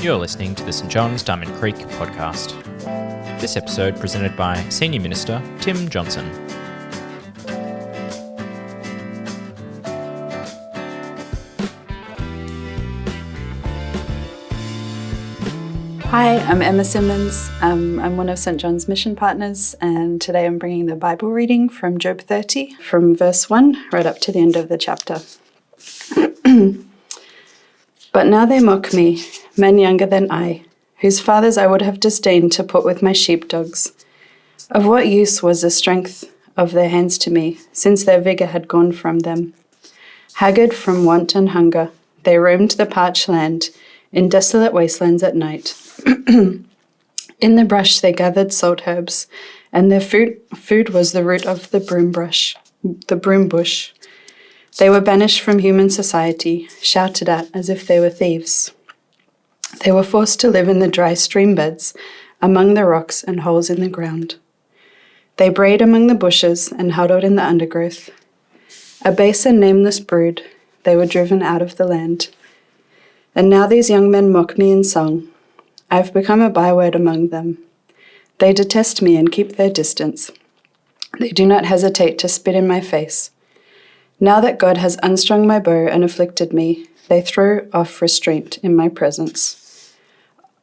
You're listening to the St John's Diamond Creek podcast. This episode presented by Senior Minister Tim Johnson. Hi, I'm Emma Simmons. I'm one of St John's mission partners, and today I'm bringing the Bible reading from Job 30, from verse 1 right up to the end of the chapter. But now they mock me, men younger than I, whose fathers I would have disdained to put with my sheepdogs. Of what use was the strength of their hands to me, since their vigour had gone from them? Haggard from want and hunger, they roamed the parched land, in desolate wastelands at night. In the brush they gathered salt herbs, and their food was the root of the broom bush. They were banished from human society, shouted at as if they were thieves. They were forced to live in the dry stream beds, among the rocks and holes in the ground. They brayed among the bushes and huddled in the undergrowth. A base and nameless brood, they were driven out of the land. And now these young men mock me in song. I have become a byword among them. They detest me and keep their distance. They do not hesitate to spit in my face. Now that God has unstrung my bow and afflicted me, they throw off restraint in my presence.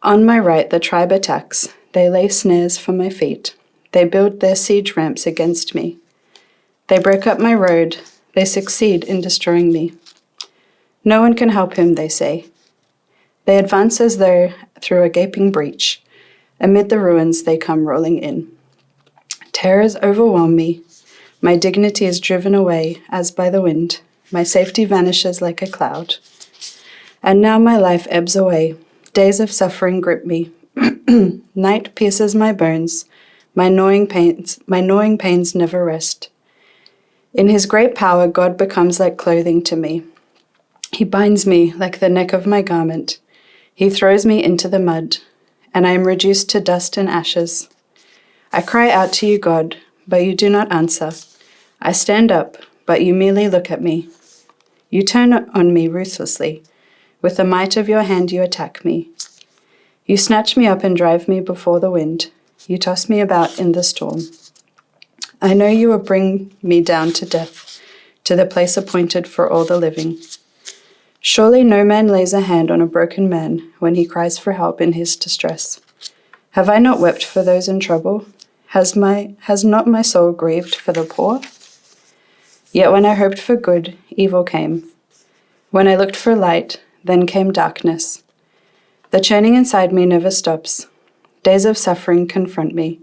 On my right the tribe attacks. They lay snares for my feet. They build their siege ramps against me. They break up my road. They succeed in destroying me. No one can help him, they say. They advance as though through a gaping breach. Amid the ruins they come rolling in. Terrors overwhelm me. My dignity is driven away as by the wind. My safety vanishes like a cloud. And now my life ebbs away. Days of suffering grip me. Night pierces my bones. My gnawing pains never rest. In his great power, God becomes like clothing to me. He binds me like the neck of my garment. He throws me into the mud, and I am reduced to dust and ashes. I cry out to you, God, but you do not answer. I stand up, but you merely look at me. You turn on me ruthlessly. With the might of your hand you attack me. You snatch me up and drive me before the wind. You toss me about in the storm. I know you will bring me down to death, to the place appointed for all the living. Surely no man lays a hand on a broken man when he cries for help in his distress. Have I not wept for those in trouble? Has not my soul grieved for the poor? Yet when I hoped for good, evil came. When I looked for light, then came darkness. The churning inside me never stops. Days of suffering confront me.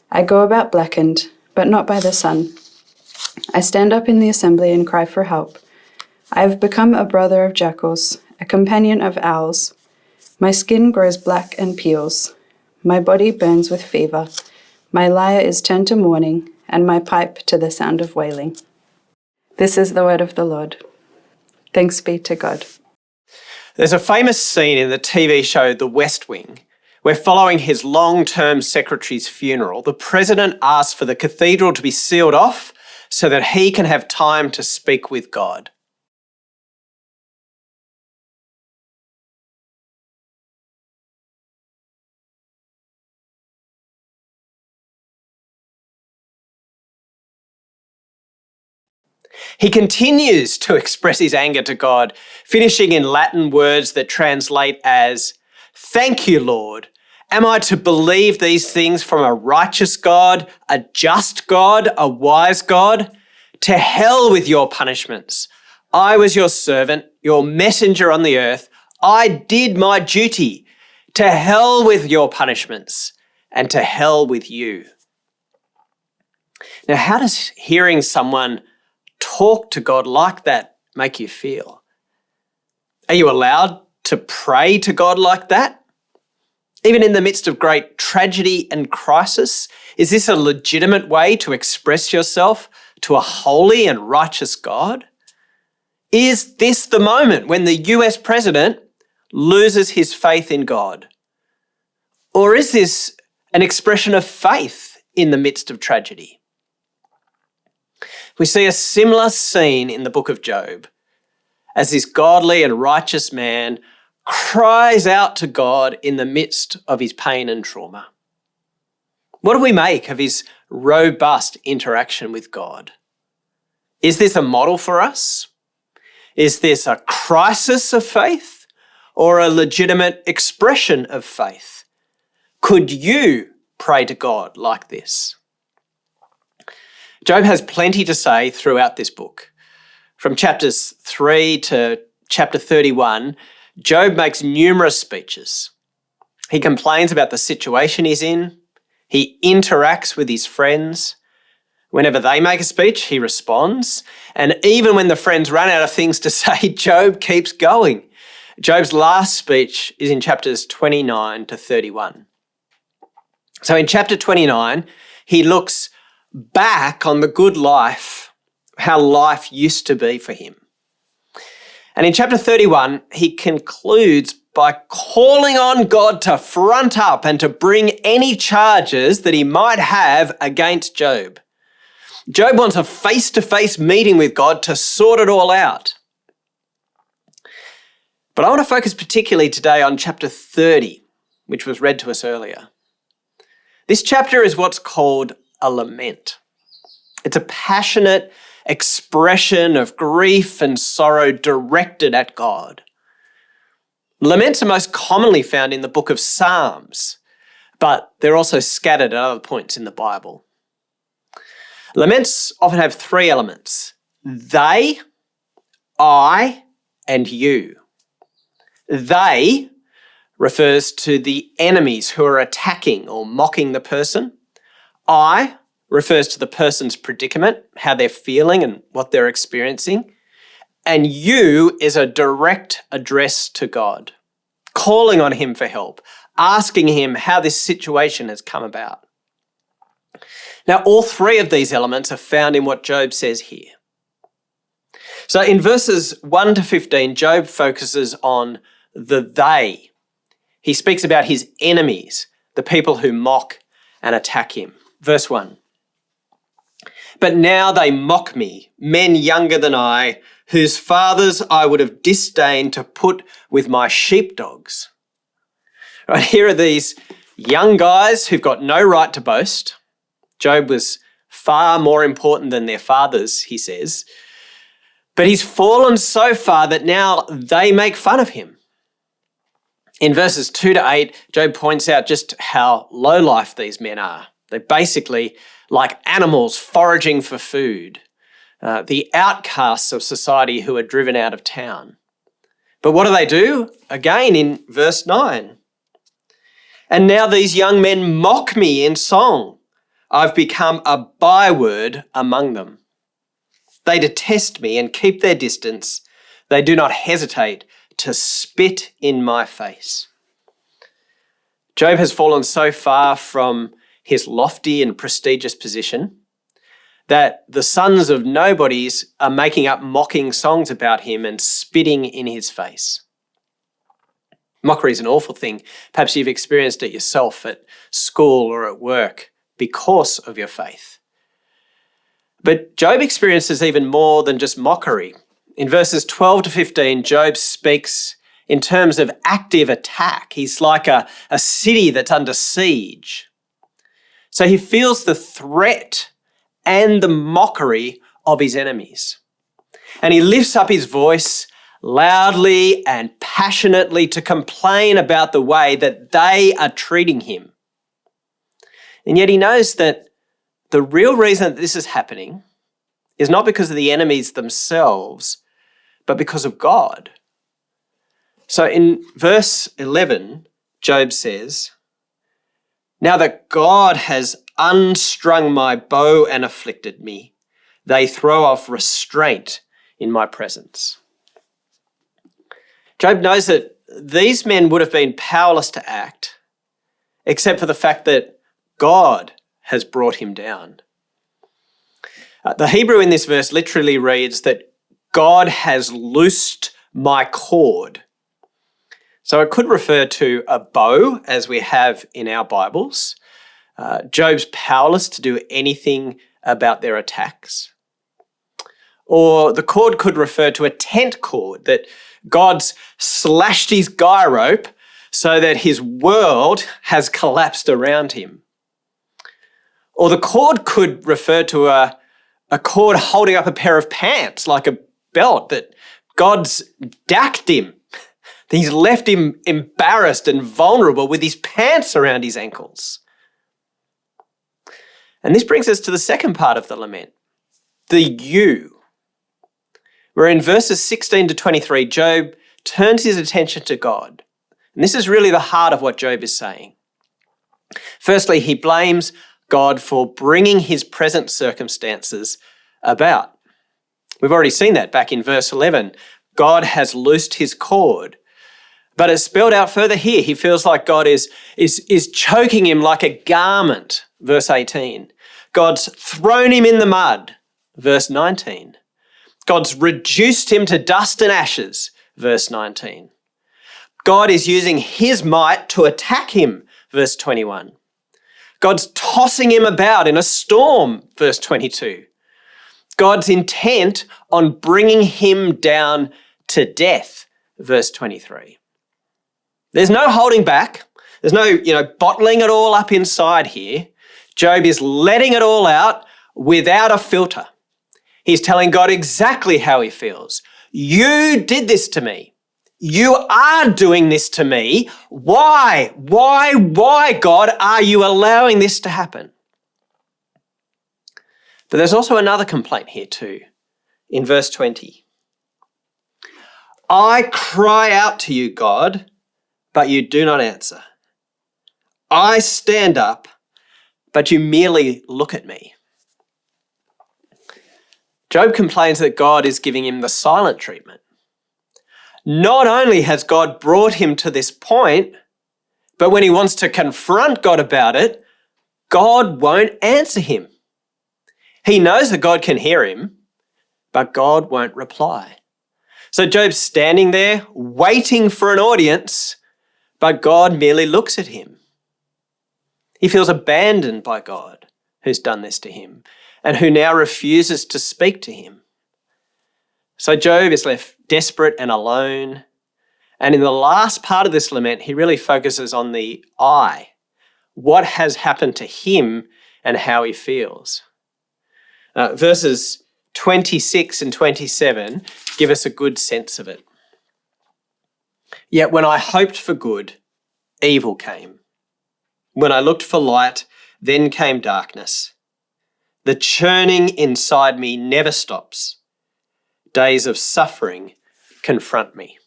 I go about blackened, but not by the sun. I stand up in the assembly and cry for help. I have become a brother of jackals, a companion of owls. My skin grows black and peels. My body burns with fever. My lyre is turned to mourning, and my pipe to the sound of wailing. This is the word of the Lord. Thanks be to God. There's a famous scene in the TV show The West Wing where, following his long-term secretary's funeral, the president asks for the cathedral to be sealed off so that he can have time to speak with God. He continues to express his anger to God, finishing in Latin words that translate as, "Thank you, Lord. Am I to believe these things from a righteous God, a just God, a wise God? To hell with your punishments. I was your servant, your messenger on the earth. I did my duty. To hell with your punishments, and to hell with you." Now, how does hearing someone talk to God like that make you feel? Are you allowed to pray to God like that? Even in the midst of great tragedy and crisis, is this a legitimate way to express yourself to a holy and righteous God? Is this the moment when the US president loses his faith in God? Or is this an expression of faith in the midst of tragedy? We see a similar scene in the book of Job. as this godly and righteous man cries out to God in the midst of his pain and trauma. What do we make of his robust interaction with God? Is this a model for us? Is this a crisis of faith or a legitimate expression of faith? Could you pray to God like this? Job has plenty to say throughout this book. From chapters 3 to chapter 31, Job makes numerous speeches. He complains about the situation he's in. He interacts with his friends. Whenever they make a speech, he responds. And even when the friends run out of things to say, Job keeps going. Job's last speech is in chapters 29 to 31. So in chapter 29, he looks back on the good life, how life used to be for him. And in chapter 31, he concludes by calling on God to front up and to bring any charges that he might have against Job. Job wants a face-to-face meeting with God to sort it all out. But I want to focus particularly today on chapter 30, which was read to us earlier. This chapter is what's called a lament. It's a passionate expression of grief and sorrow directed at God. Laments are most commonly found in the book of Psalms, but they're also scattered at other points in the Bible. Laments often have three elements: they, I, and you. They refers to the enemies who are attacking or mocking the person. I refers to the person's predicament, how they're feeling and what they're experiencing. And you is a direct address to God, calling on him for help, asking him how this situation has come about. Now, all three of these elements are found in what Job says here. So in verses 1 to 15, Job focuses on the they. He speaks about his enemies, the people who mock and attack him. Verse 1. But now they mock me, men younger than I, whose fathers I would have disdained to put with my sheepdogs. Right, here are these young guys who've got no right to boast. Job was far more important than their fathers, he says. But he's fallen so far that now they make fun of him. In verses 2 to 8, Job points out just how low life these men are. They're basically like animals foraging for food, the outcasts of society who are driven out of town. But what do? Again, in verse 9. And now these young men mock me in song. I've become a byword among them. They detest me and keep their distance. They do not hesitate to spit in my face. Job has fallen so far from his lofty and prestigious position that the sons of nobodies are making up mocking songs about him and spitting in his face. Mockery is an awful thing. Perhaps you've experienced it yourself at school or at work because of your faith. But Job experiences even more than just mockery. In verses 12 to 15, Job speaks in terms of active attack. He's like a city that's under siege. So he feels the threat and the mockery of his enemies. And he lifts up his voice loudly and passionately to complain about the way that they are treating him. And yet he knows that the real reason that this is happening is not because of the enemies themselves, but because of God. So in verse 11, Job says, now that God has unstrung my bow and afflicted me, they throw off restraint in my presence. Job knows that these men would have been powerless to act, except for the fact that God has brought him down. The Hebrew in this verse literally reads that God has loosed my cord. So it could refer to a bow, as we have in our Bibles. Job's powerless to do anything about their attacks. Or the cord could refer to a tent cord, that God's slashed his guy rope so that his world has collapsed around him. Or the cord could refer to a cord holding up a pair of pants, like a belt, that God's dacked him. He's left him embarrassed and vulnerable with his pants around his ankles. And this brings us to the second part of the lament, the you. Where in verses 16 to 23, Job turns his attention to God. And this is really the heart of what Job is saying. Firstly, he blames God for bringing his present circumstances about. We've already seen that back in verse 11. God has loosed his cord. But it's spelled out further here. He feels like God is choking him like a garment, verse 18. God's thrown him in the mud, verse 19. God's reduced him to dust and ashes, verse 19. God is using his might to attack him, verse 21. God's tossing him about in a storm, verse 22. God's intent on bringing him down to death, verse 23. There's no holding back. There's no, bottling it all up inside here. Job is letting it all out without a filter. He's telling God exactly how he feels. You did this to me. You are doing this to me. Why, God, are you allowing this to happen? But there's also another complaint here too, in verse 20. I cry out to you, God, but you do not answer. I stand up, but you merely look at me. Job complains that God is giving him the silent treatment. Not only has God brought him to this point, but when he wants to confront God about it, God won't answer him. He knows that God can hear him, but God won't reply. So Job's standing there waiting for an audience, but God merely looks at him. He feels abandoned by God, who's done this to him, and who now refuses to speak to him. So Job is left desperate and alone. And in the last part of this lament, he really focuses on the I, what has happened to him and how he feels. Verses 26 and 27 give us a good sense of it. Yet when I hoped for good, evil came. When I looked for light, then came darkness. The churning inside me never stops. Days of suffering confront me.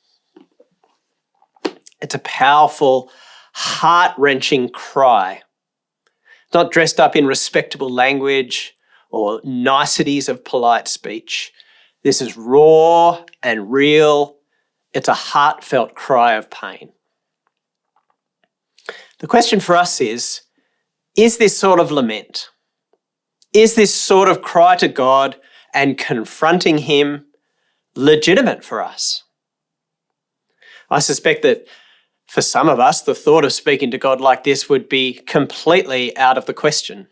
It's a powerful, heart-wrenching cry. It's not dressed up in respectable language or niceties of polite speech. This is raw and real. It's a heartfelt cry of pain. The question for us is this sort of lament, is this sort of cry to God and confronting him legitimate for us? I suspect that for some of us, the thought of speaking to God like this would be completely out of the question.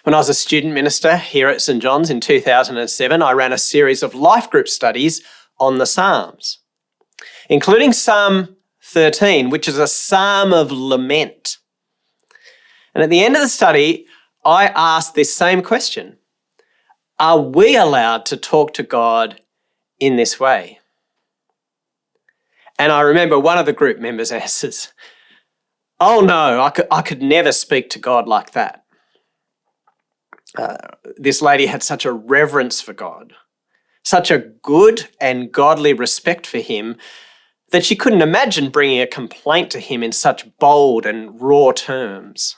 When I was a student minister here at St. John's in 2007, I ran a series of life group studies on the Psalms, including Psalm 13, which is a psalm of lament. And at the end of the study, I asked this same question. Are we allowed to talk to God in this way? And I remember one of the group members answers, oh no, I could never speak to God like that. This lady had such a reverence for God, such a good and godly respect for him, that she couldn't imagine bringing a complaint to him in such bold and raw terms.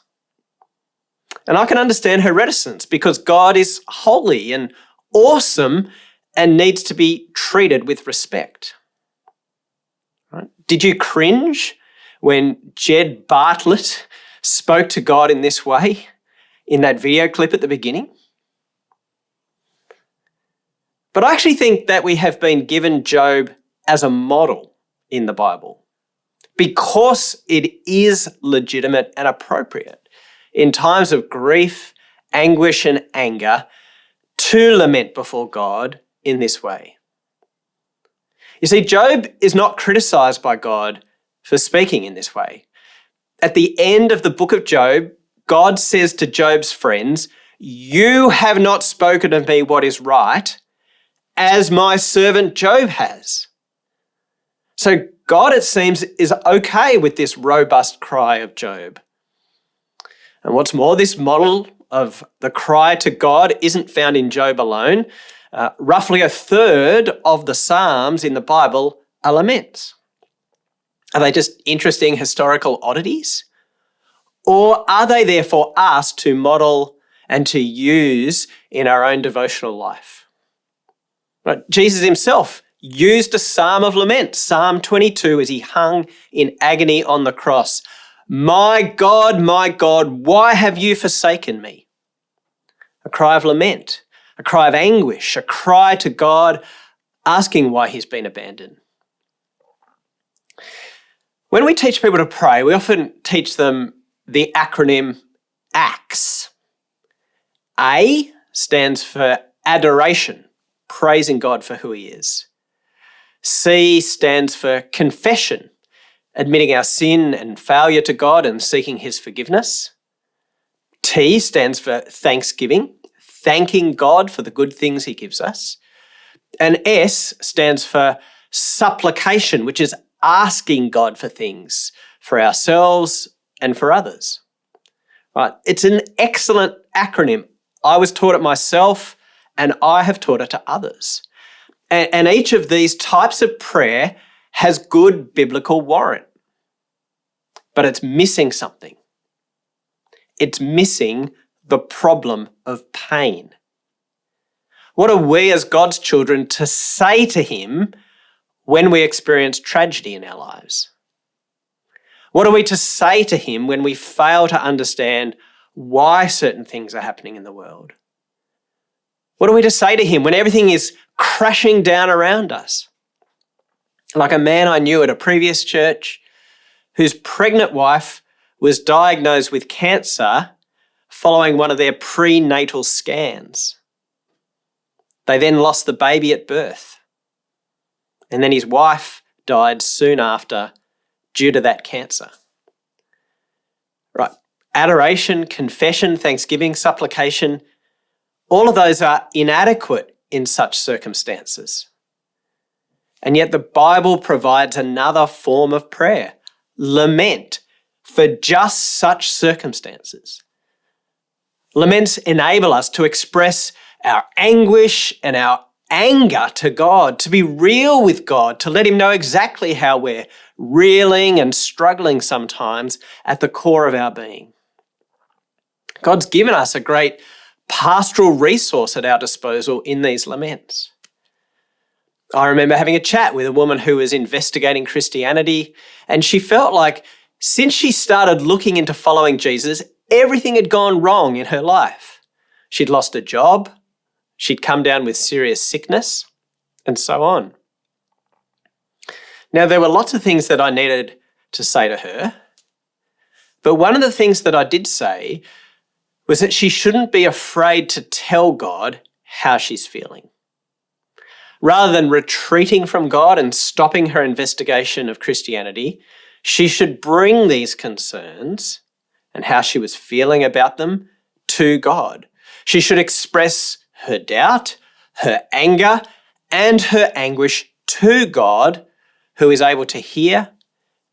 And I can understand her reticence because God is holy and awesome and needs to be treated with respect. Right? Did you cringe when Jed Bartlett spoke to God in this way in that video clip at the beginning? But I actually think that we have been given Job as a model in the Bible because it is legitimate and appropriate in times of grief, anguish, and anger to lament before God in this way. You see, Job is not criticised by God for speaking in this way. At the end of the book of Job, God says to Job's friends, "You have not spoken of me what is right, as my servant Job has." So God, it seems, is okay with this robust cry of Job. And what's more, this model of the cry to God isn't found in Job alone. Roughly a third of the Psalms in the Bible are laments. Are they just interesting historical oddities? Or are they there for us to model and to use in our own devotional life? Right? Jesus himself used a psalm of lament, Psalm 22, as he hung in agony on the cross. My God, why have you forsaken me?" A cry of lament, a cry of anguish, a cry to God asking why he's been abandoned. When we teach people to pray, we often teach them the acronym ACTS. A stands for adoration, praising God for who he is. C stands for confession, admitting our sin and failure to God and seeking his forgiveness. T stands for thanksgiving, thanking God for the good things he gives us. And S stands for supplication, which is asking God for things for ourselves and for others. Right? It's an excellent acronym. I was taught it myself and I have taught it to others. And each of these types of prayer has good biblical warrant. But it's missing something. It's missing the problem of pain. What are we as God's children to say to him when we experience tragedy in our lives? What are we to say to him when we fail to understand why certain things are happening in the world? What are we to say to him when everything is crashing down around us? Like a man I knew at a previous church whose pregnant wife was diagnosed with cancer following one of their prenatal scans. They then lost the baby at birth. And then his wife died soon after due to that cancer. Right. Adoration, confession, thanksgiving, supplication, all of those are inadequate in such circumstances. And yet the Bible provides another form of prayer, lament, for just such circumstances. Laments enable us to express our anguish and our anger to God, to be real with God, to let him know exactly how we're reeling and struggling sometimes at the core of our being. God's given us a great pastoral resource at our disposal in these laments. I remember having a chat with a woman who was investigating Christianity, and she felt like since she started looking into following Jesus, everything had gone wrong in her life. She'd lost a job, she'd come down with serious sickness, and so on. Now, there were lots of things that I needed to say to her, but one of the things that I did say was that she shouldn't be afraid to tell God how she's feeling. Rather than retreating from God and stopping her investigation of Christianity, she should bring these concerns and how she was feeling about them to God. She should express her doubt, her anger, and her anguish to God, who is able to hear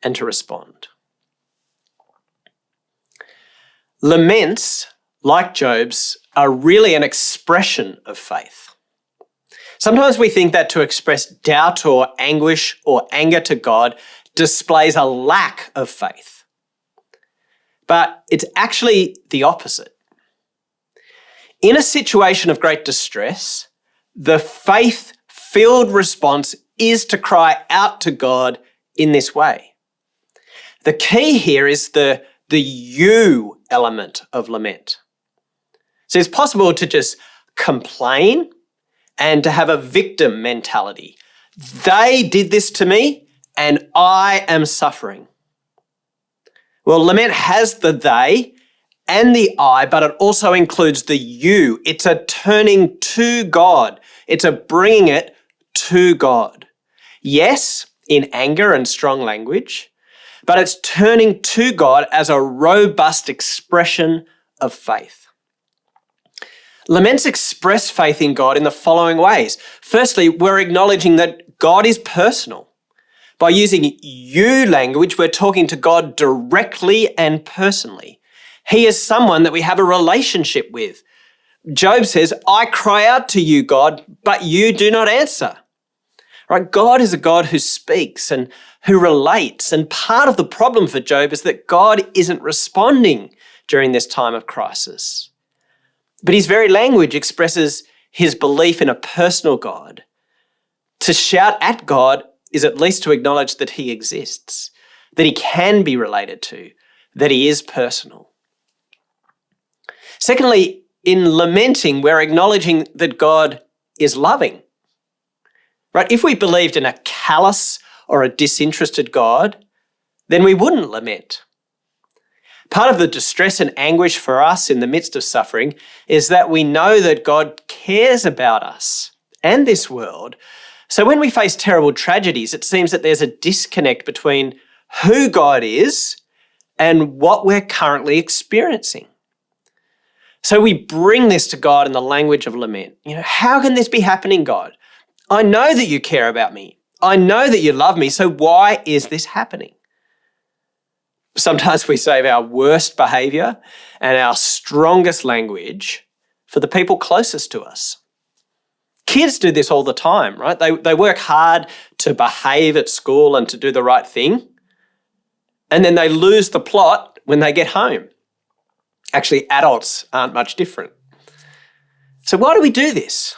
and to respond. Laments, like Job's, are really an expression of faith. Sometimes we think that to express doubt or anguish or anger to God displays a lack of faith. But it's actually the opposite. In a situation of great distress, the faith-filled response is to cry out to God in this way. The key here is the you element of lament. So it's possible to just complain and to have a victim mentality. They did this to me and I am suffering. Well, lament has the they and the I, but it also includes the you. It's a turning to God. It's a bringing it to God. Yes, in anger and strong language, but it's turning to God as a robust expression of faith. Laments express faith in God in the following ways. Firstly, we're acknowledging that God is personal. By using you language, we're talking to God directly and personally. He is someone that we have a relationship with. Job says, I cry out to you, God, but you do not answer. Right? God is a God who speaks and who relates. And part of the problem for Job is that God isn't responding during this time of crisis. But his very language expresses his belief in a personal God. To shout at God is at least to acknowledge that he exists, that he can be related to, that he is personal. Secondly, in lamenting, we're acknowledging that God is loving. Right? If we believed in a callous or a disinterested God, then we wouldn't lament. Part of the distress and anguish for us in the midst of suffering is that we know that God cares about us and this world. So when we face terrible tragedies, it seems that there's a disconnect between who God is and what we're currently experiencing. So we bring this to God in the language of lament. How can this be happening, God? I know that you care about me. I know that you love me. So why is this happening? Sometimes we save our worst behavior and our strongest language for the people closest to us. Kids do this all the time, right? They work hard to behave at school and to do the right thing, and then they lose the plot when they get home. Actually, adults aren't much different. So why do we do this?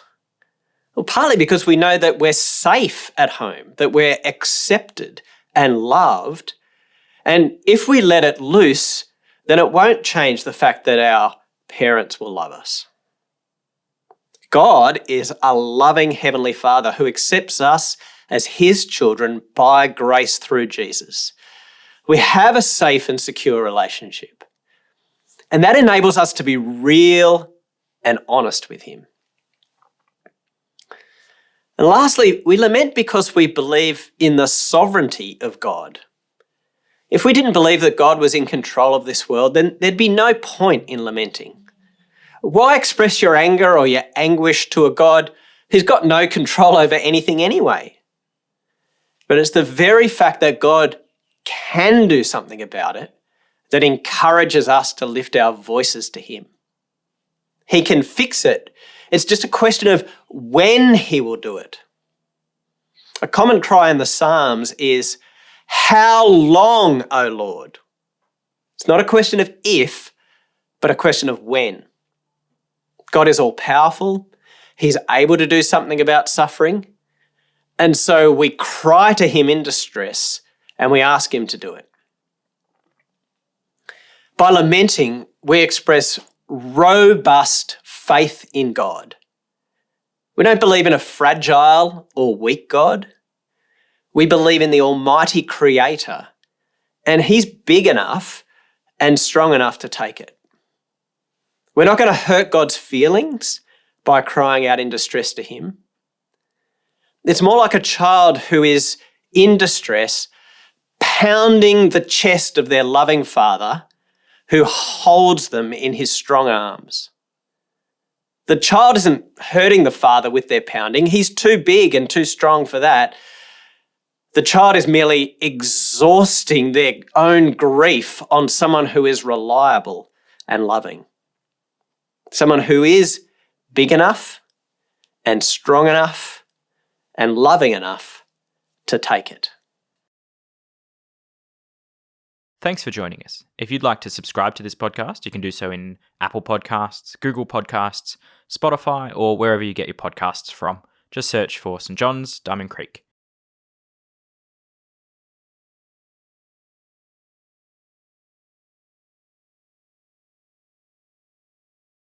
Well, partly because we know that we're safe at home, that we're accepted and loved, and if we let it loose, then it won't change the fact that our parents will love us. God is a loving Heavenly Father who accepts us as his children by grace through Jesus. We have a safe and secure relationship. And that enables us to be real and honest with him. And lastly, we lament because we believe in the sovereignty of God. If we didn't believe that God was in control of this world, then there'd be no point in lamenting. Why express your anger or your anguish to a God who's got no control over anything anyway? But it's the very fact that God can do something about it that encourages us to lift our voices to him. He can fix it. It's just a question of when he will do it. A common cry in the Psalms is, how long, O Lord? It's not a question of if, but a question of when. God is all-powerful. He's able to do something about suffering. And so we cry to him in distress and we ask him to do it. By lamenting, we express robust faith in God. We don't believe in a fragile or weak God. We believe in the Almighty Creator, and he's big enough and strong enough to take it. We're not going to hurt God's feelings by crying out in distress to him. It's more like a child who is in distress, pounding the chest of their loving father who holds them in his strong arms. The child isn't hurting the father with their pounding. He's too big and too strong for that. The child is merely exhausting their own grief on someone who is reliable and loving. Someone who is big enough and strong enough and loving enough to take it. Thanks for joining us. If you'd like to subscribe to this podcast, you can do so in Apple Podcasts, Google Podcasts, Spotify, or wherever you get your podcasts from. Just search for St. John's, Diamond Creek.